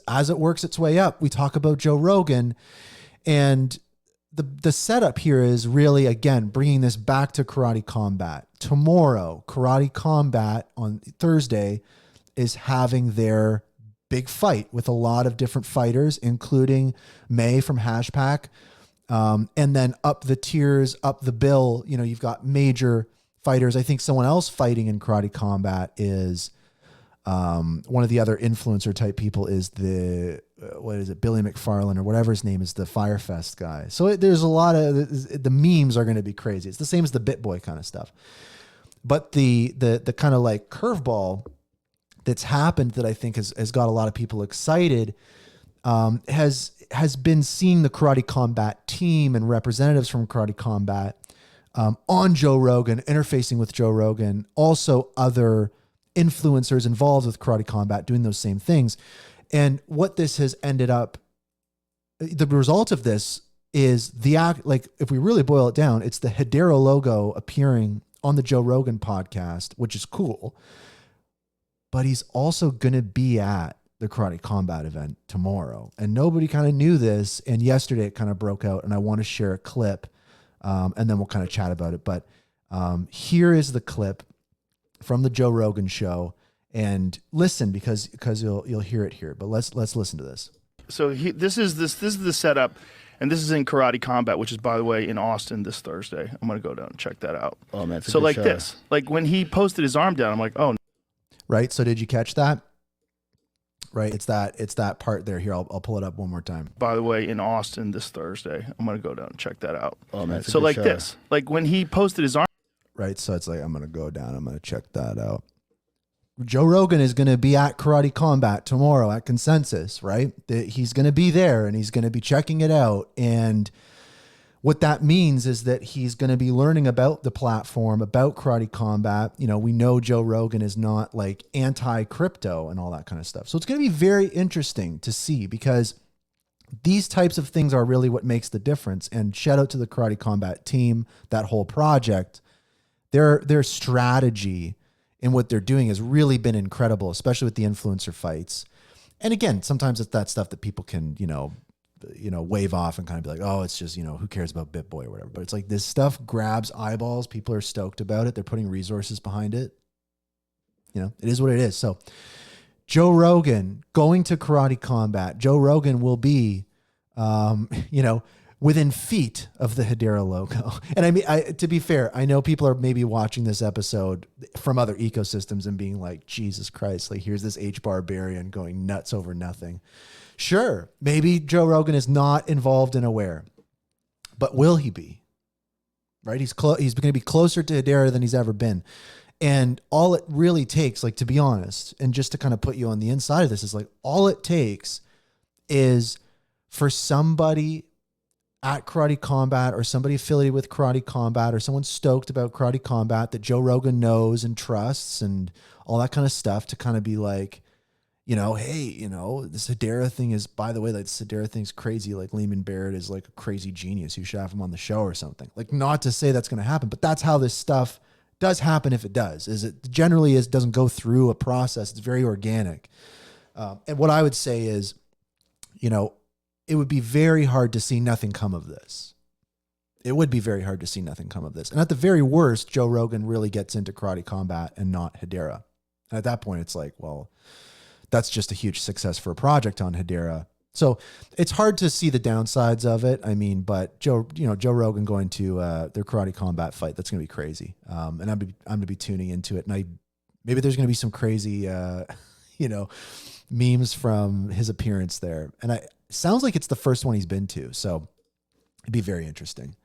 As it works its way up, we talk about Joe Rogan, and the setup here is really, again, bringing this back to Karate Combat. Tomorrow, Karate Combat on Thursday is having their big fight with a lot of different fighters, including May from Hashpack. And then up the tiers, up the bill, you've got major fighters. I think someone else fighting in Karate Combat is one of the other influencer type people is Billy McFarland or whatever his name is, the Firefest guy. So there's a lot of, the memes are going to be crazy. It's the same as the BitBoy kind of stuff. But the kind of like curveball that's happened that I think has got a lot of people excited has been seeing the Karate Combat team and representatives from Karate Combat on Joe Rogan, interfacing with Joe Rogan, also other influencers involved with Karate Combat doing those same things. And what this has ended up, the result of this is if we really boil it down, it's the Hedera logo appearing on the Joe Rogan podcast, which is cool. But he's also going to be at the Karate Combat event tomorrow. And nobody kind of knew this. And yesterday it kind of broke out, and I want to share a clip and then we'll kind of chat about it. But here is the clip from the Joe Rogan show, and listen because you'll hear it here. But let's listen to this. So this is the setup, and this is in Karate Combat, which is, by the way, in Austin this Thursday. I'm gonna go down and check that out. Oh man, so like show. This, like when he posted his arm down, I'm like, oh, right. So did you catch that? Right, it's that part there. Here, I'll pull it up one more time. By the way, in Austin this Thursday, I'm gonna go down and check that out. Oh man, so like show. This, like when he posted his arm. Right, so it's like, I'm going to go down, I'm going to check that out. Joe Rogan is going to be at Karate Combat tomorrow at Consensus, right? He's going to be there and he's going to be checking it out. And what that means is that he's going to be learning about the platform, about Karate Combat. We know Joe Rogan is not like anti-crypto and all that kind of stuff. So it's going to be very interesting to see, because these types of things are really what makes the difference. And shout out to the Karate Combat team, that whole project. Their strategy in what they're doing has really been incredible, especially with the influencer fights. And again, sometimes it's that stuff that people can, wave off and kind of be like, oh, it's just, who cares about BitBoy or whatever. But it's like this stuff grabs eyeballs. People are stoked about it. They're putting resources behind it. It is what it is. So Joe Rogan going to Karate Combat. Joe Rogan will be, within feet of the Hedera logo. And I mean, to be fair, I know people are maybe watching this episode from other ecosystems and being like, Jesus Christ, like here's this HBAR barbarian going nuts over nothing. Sure, maybe Joe Rogan is not involved and aware, but will he be? Right? He's going to be closer to Hedera than he's ever been. And all it really takes, like, to be honest, and just to kind of put you on the inside of this, is like, all it takes is for somebody at Karate Combat or somebody affiliated with Karate Combat or someone stoked about Karate Combat that Joe Rogan knows and trusts and all that kind of stuff to kind of be like, hey, this Hedera thing is, by the way, like this Hedera thing's crazy. Like Leemon Barrett is like a crazy genius. You should have him on the show or something. Like, not to say that's going to happen, but that's how this stuff does happen. If it does, is it generally doesn't go through a process. It's very organic. And what I would say is, it would be very hard to see nothing come of this. It would be very hard to see nothing come of this. And at the very worst, Joe Rogan really gets into Karate Combat and not Hedera. And at that point, it's like, well, that's just a huge success for a project on Hedera. So it's hard to see the downsides of it. I mean, but Joe Rogan going to their Karate Combat fight, that's going to be crazy. And I'm going to be tuning into it. And maybe there's going to be some crazy, memes from his appearance there. And sounds like it's the first one he's been to. So it'd be very interesting.